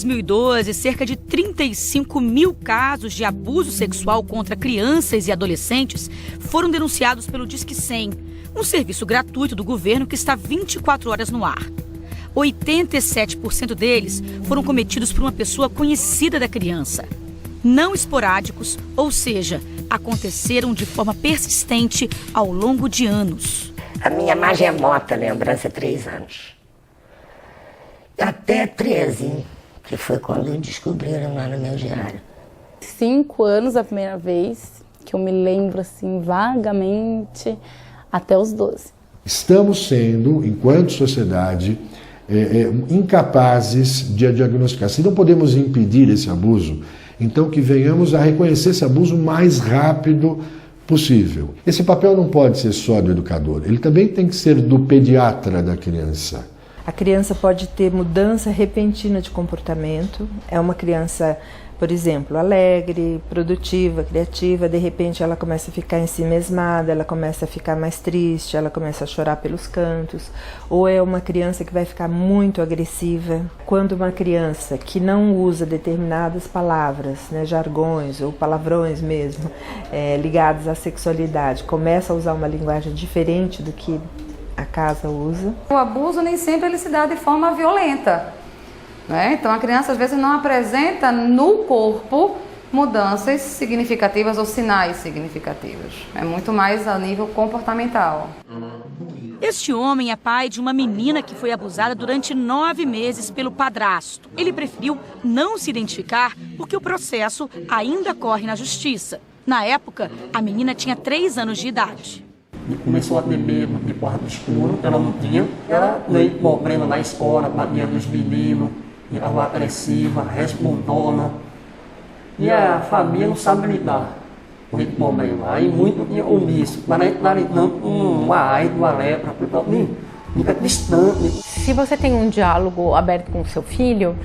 2012, cerca de 35 mil casos de abuso sexual contra crianças e adolescentes foram denunciados pelo Disque 100, um serviço gratuito do governo que está 24 horas no ar. 87% deles foram cometidos por uma pessoa conhecida da criança. Não esporádicos, ou seja, aconteceram de forma persistente ao longo de anos. A minha mais remota lembrança é 3 anos. Até 13, que foi quando descobriram lá no meu diário. 5 anos a primeira vez, que eu me lembro assim vagamente, até os 12. Estamos sendo, enquanto sociedade, incapazes de diagnosticar. Se não podemos impedir esse abuso, então que venhamos a reconhecer esse abuso o mais rápido possível. Esse papel não pode ser só do educador, ele também tem que ser do pediatra da criança. A criança pode ter mudança repentina de comportamento. É uma criança, por exemplo, alegre, produtiva, criativa. De repente ela começa a ficar ensimesmada, ela começa a ficar mais triste, ela começa a chorar pelos cantos. Ou é uma criança que vai ficar muito agressiva. Quando uma criança que não usa determinadas palavras, né, jargões ou palavrões mesmo, ligados à sexualidade, começa a usar uma linguagem diferente do que a casa usa. O abuso nem sempre ele se dá de forma violenta, né? Então a criança às vezes não apresenta no corpo mudanças significativas ou sinais significativos. É muito mais a nível comportamental. Este homem é pai de uma menina que foi abusada durante 9 meses pelo padrasto. Ele preferiu não se identificar porque o processo ainda corre na justiça. Na época, a menina tinha 3 anos de idade. E começou a ter medo de quarto escuro, ela não tinha. Ela veio problema na escola, batia nos meninos, era agressiva, respondona. E a família não sabe lidar com esse problema. Aí muito tinha omisso, para estar lidando com uma AIDS, uma lepra, fica distante. Se você tem um diálogo aberto com o seu filho,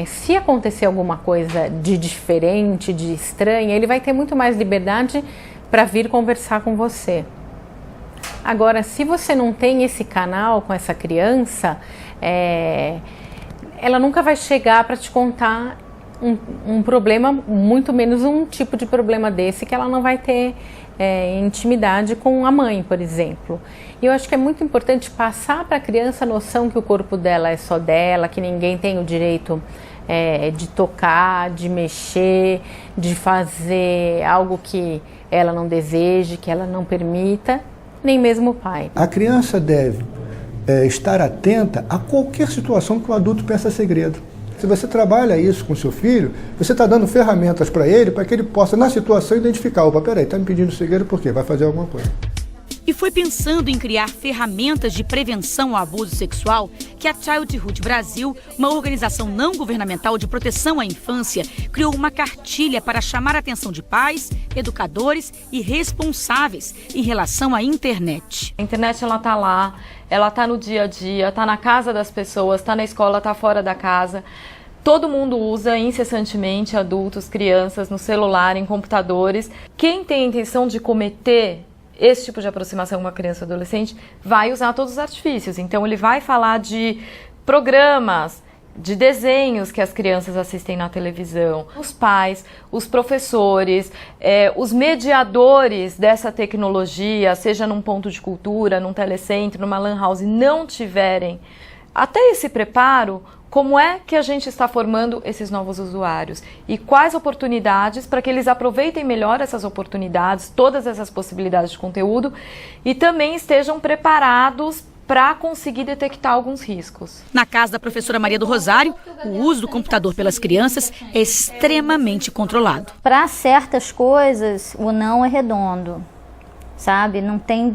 se acontecer alguma coisa de diferente, de estranha, ele vai ter muito mais liberdade para vir conversar com você. Agora, se você não tem esse canal com essa criança, ela nunca vai chegar para te contar um problema, muito menos um tipo de problema desse, que ela não vai ter intimidade com a mãe, por exemplo. E eu acho que é muito importante passar para a criança a noção que o corpo dela é só dela, que ninguém tem o direito de tocar, de mexer, de fazer algo que ela não deseje, que ela não permita, nem mesmo o pai. A criança deve estar atenta a qualquer situação que o adulto pensa segredo. Se você trabalha isso com seu filho, você está dando ferramentas para ele, para que ele possa, na situação, identificar: opa, peraí, está me pedindo segredo por quê? Vai fazer alguma coisa. E foi pensando em criar ferramentas de prevenção ao abuso sexual que a Childhood Brasil, uma organização não governamental de proteção à infância, criou uma cartilha para chamar a atenção de pais, educadores e responsáveis em relação à internet. A internet, ela tá lá, ela tá no dia a dia, tá na casa das pessoas, tá na escola, tá fora da casa. Todo mundo usa incessantemente, adultos, crianças, no celular, em computadores. Quem tem a intenção de cometer esse tipo de aproximação com uma criança ou adolescente vai usar todos os artifícios. Então ele vai falar de programas, de desenhos que as crianças assistem na televisão. Os pais, os professores, os mediadores dessa tecnologia, seja num ponto de cultura, num telecentro, numa lan house, não tiverem até esse preparo, como é que a gente está formando esses novos usuários? E quais oportunidades para que eles aproveitem melhor essas oportunidades, todas essas possibilidades de conteúdo e também estejam preparados para conseguir detectar alguns riscos. Na casa da professora Maria do Rosário, o uso do computador pelas crianças é extremamente controlado. Para certas coisas, o não é redondo, sabe? Não tem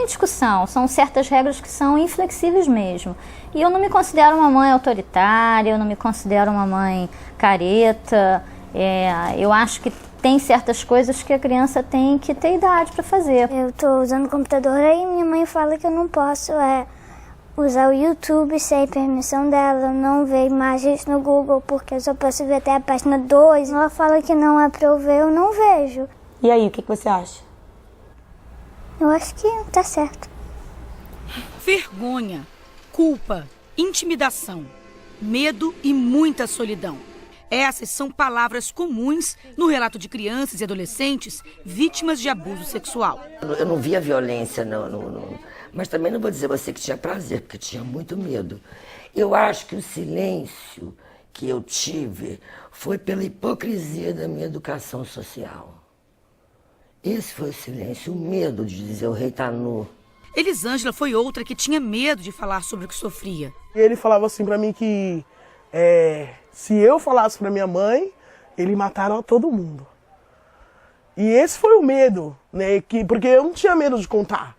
discussão, são certas regras que são inflexíveis mesmo. E eu não me considero uma mãe autoritária, eu não me considero uma mãe careta. Eu acho que tem certas coisas que a criança tem que ter idade para fazer. Eu estou usando o computador e minha mãe fala que eu não posso usar o YouTube sem permissão dela, não ver imagens no Google, porque eu só posso ver até a página 2. Ela fala que não é para eu ver, eu não vejo. E aí, o que você acha? Eu acho que tá certo. Vergonha, culpa intimidação, medo e muita solidão. Essas são palavras comuns no relato de crianças e adolescentes vítimas de abuso sexual. Eu não via violência, mas também não vou dizer a você que tinha prazer, porque tinha muito medo. Eu acho que o silêncio que eu tive foi pela hipocrisia da minha educação social. Esse foi o silêncio, o medo de dizer o rei tá nu. Elisângela foi outra que tinha medo de falar sobre o que sofria. Ele falava assim pra mim que se eu falasse pra minha mãe, ele mataram todo mundo. E esse foi o medo, né? Porque eu não tinha medo de contar,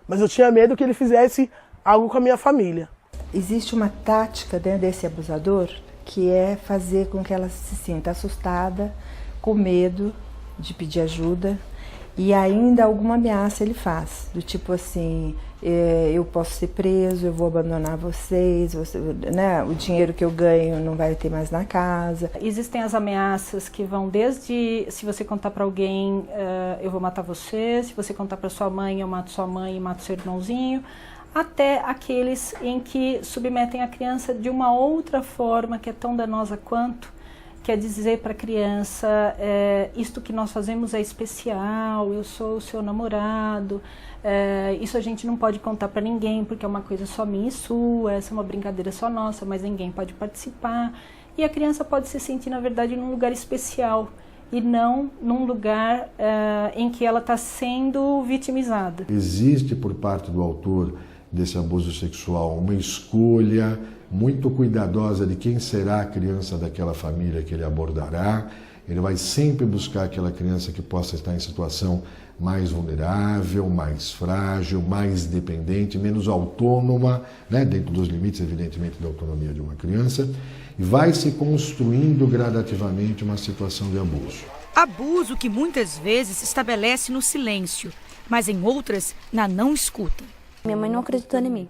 mas eu tinha medo que ele fizesse algo com a minha família. Existe uma tática, né, desse abusador que é fazer com que ela se sinta assustada, com medo de pedir ajuda, e ainda alguma ameaça ele faz, do tipo assim, eu posso ser preso, eu vou abandonar vocês, né, o dinheiro que eu ganho não vai ter mais na casa. Existem as ameaças que vão desde, se você contar para alguém, eu vou matar você, se você contar para sua mãe, eu mato sua mãe e mato seu irmãozinho, até aqueles em que submetem a criança de uma outra forma que é tão danosa quanto, quer dizer para a criança, isto que nós fazemos é especial, eu sou o seu namorado, isso a gente não pode contar para ninguém porque é uma coisa só minha e sua, essa é uma brincadeira só nossa, mas ninguém pode participar. E a criança pode se sentir, na verdade, num lugar especial e não num lugar em que ela está sendo vitimizada. Existe por parte do autor desse abuso sexual uma escolha muito cuidadosa de quem será a criança daquela família que ele abordará. Ele vai sempre buscar aquela criança que possa estar em situação mais vulnerável, mais frágil, mais dependente, menos autônoma, né, dentro dos limites, evidentemente, da autonomia de uma criança, e vai se construindo gradativamente uma situação de abuso. Abuso que muitas vezes se estabelece no silêncio, mas em outras, na não escuta. Minha mãe não acreditou em mim.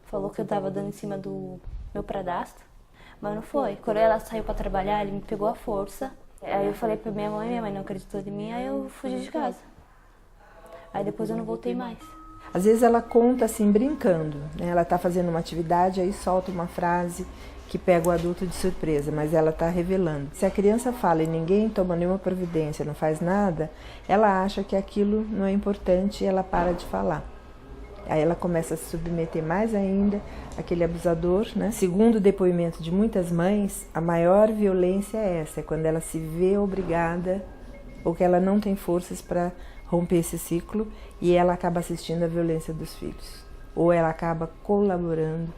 Falou que eu estava dando em cima do meu padrasto, mas não foi. Quando ela saiu para trabalhar, ele me pegou à força. Aí eu falei para minha mãe não acreditou em mim, aí eu fugi de casa. Aí depois eu não voltei mais. Às vezes ela conta assim, brincando, né? Ela está fazendo uma atividade, aí solta uma frase que pega o adulto de surpresa, mas ela está revelando. Se a criança fala e ninguém toma nenhuma providência, não faz nada, ela acha que aquilo não é importante e ela para de falar. Aí ela começa a se submeter mais ainda àquele abusador, né? Segundo o depoimento de muitas mães, a maior violência é essa, é quando ela se vê obrigada ou que ela não tem forças para romper esse ciclo e ela acaba assistindo à violência dos filhos. Ou ela acaba colaborando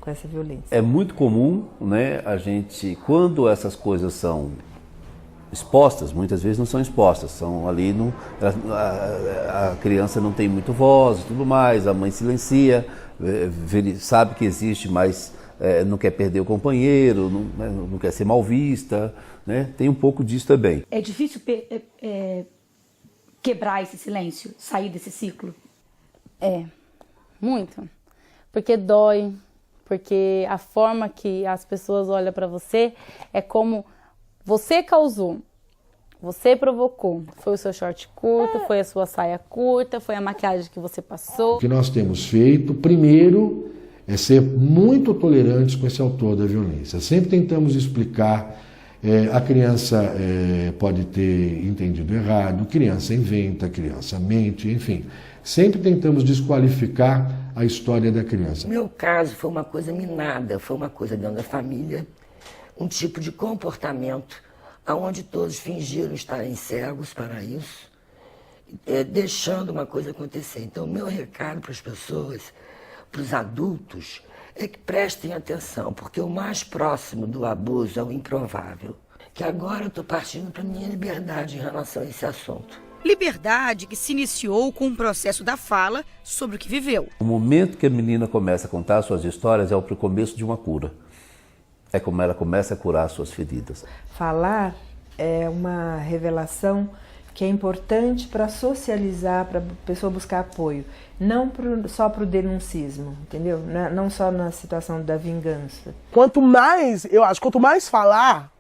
com essa violência. É muito comum, né, a gente, quando essas coisas são expostas, muitas vezes não são expostas, são ali, a criança não tem muito voz e tudo mais, a mãe silencia, sabe que existe, mas não quer perder o companheiro, não quer ser mal vista, né? Tem um pouco disso também. É difícil quebrar esse silêncio, sair desse ciclo? É, muito, porque dói, porque a forma que as pessoas olham para você é como você causou, você provocou. Foi o seu short curto, foi a sua saia curta, foi a maquiagem que você passou. O que nós temos feito, primeiro, é ser muito tolerantes com esse autor da violência. Sempre tentamos explicar, a criança pode ter entendido errado, criança inventa, criança mente, enfim. Sempre tentamos desqualificar a história da criança. No meu caso, foi uma coisa minada, foi uma coisa dentro da família, um tipo de comportamento onde todos fingiram estarem cegos para isso, deixando uma coisa acontecer. Então, o meu recado para as pessoas, para os adultos, é que prestem atenção, porque o mais próximo do abuso é o improvável. Que agora eu estou partindo para a minha liberdade em relação a esse assunto. Liberdade que se iniciou com o processo da fala sobre o que viveu. O momento que a menina começa a contar suas histórias é o começo de uma cura. É como ela começa a curar suas feridas. Falar é uma revelação que é importante para socializar, para a pessoa buscar apoio. Não só para o denuncismo, entendeu? Não só na situação da vingança. Quanto mais, eu acho, quanto mais falar,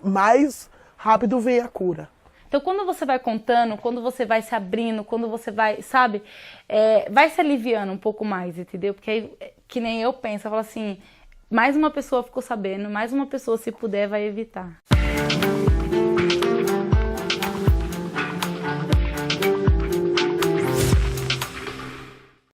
mais rápido vem a cura. Então, quando você vai contando, quando você vai se abrindo, quando você vai, sabe, vai se aliviando um pouco mais, entendeu? Porque aí, que nem eu penso, eu falo assim, mais uma pessoa ficou sabendo, mais uma pessoa, se puder, vai evitar.